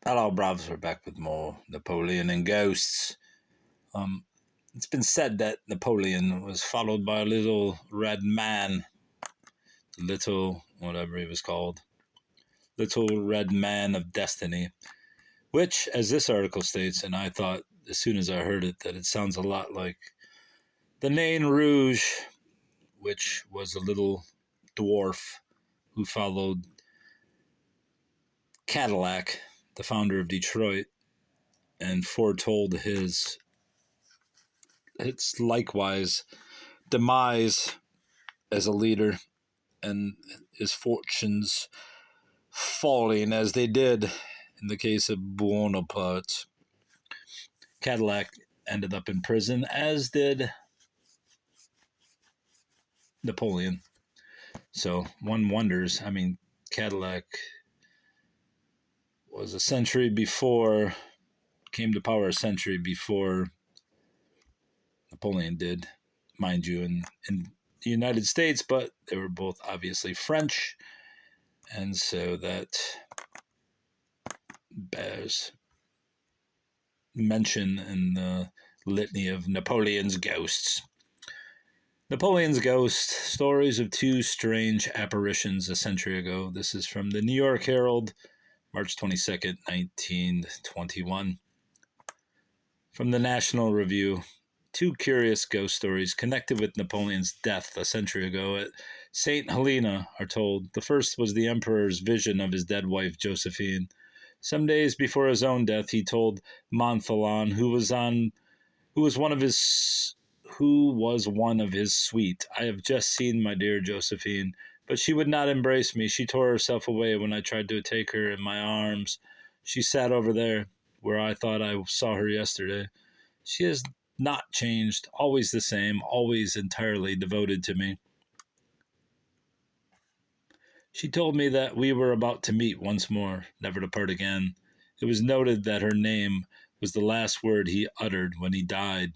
Hello, bravs. We're back with more Napoleon and ghosts. It's been said that Napoleon was followed by a little red man, little whatever he was called, little red man of destiny, which, as this article states, and I thought as soon as I heard it that it sounds a lot like the Nain Rouge, which was a little dwarf who followed Cadillac, the founder of Detroit, and foretold its likewise demise as a leader and his fortunes falling as they did in the case of Bonaparte. Cadillac ended up in prison, as did Napoleon. So one wonders, Cadillac was a century before, came to power a century before Napoleon did, mind you, in the United States, but they were both obviously French, and so that bears mention in the litany of Napoleon's ghosts. Napoleon's Ghost, Stories of Two Strange Apparitions a Century Ago. This is from the New York Herald, March 22nd, 1921. From the National Review, two curious ghost stories connected with Napoleon's death a century ago at St. Helena are told. The first was the emperor's vision of his dead wife, Josephine. Some days before his own death, he told Montholon, who was one of his suite, "I have just seen my dear Josephine, but she would not embrace me. She tore herself away when I tried to take her in my arms. She sat over there, where I thought I saw her yesterday. She has not changed, always the same, always entirely devoted to me. She told me that we were about to meet once more, never to part again. It was noted that her name was the last word he uttered when he died."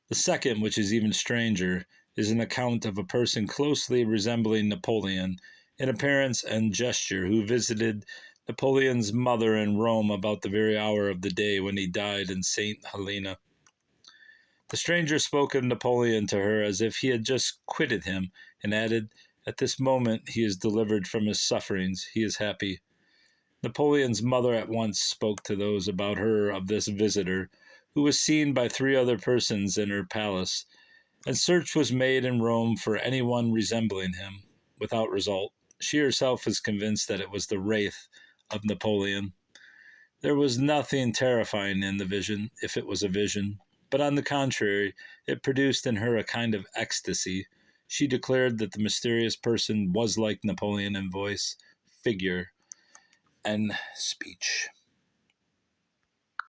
The second, which is even stranger, is an account of a person closely resembling Napoleon in appearance and gesture who visited Napoleon's mother in Rome about the very hour of the day when he died in St. Helena. The stranger spoke of Napoleon to her as if he had just quitted him, and added, "At this moment he is delivered from his sufferings. He is happy." Napoleon's mother at once spoke to those about her of this visitor, who was seen by 3 other persons in her palace, and search was made in Rome for anyone resembling him, without result. She herself was convinced that it was the wraith of Napoleon. There was nothing terrifying in the vision, if it was a vision, but on the contrary, it produced in her a kind of ecstasy. She declared that the mysterious person was like Napoleon in voice, figure, and speech.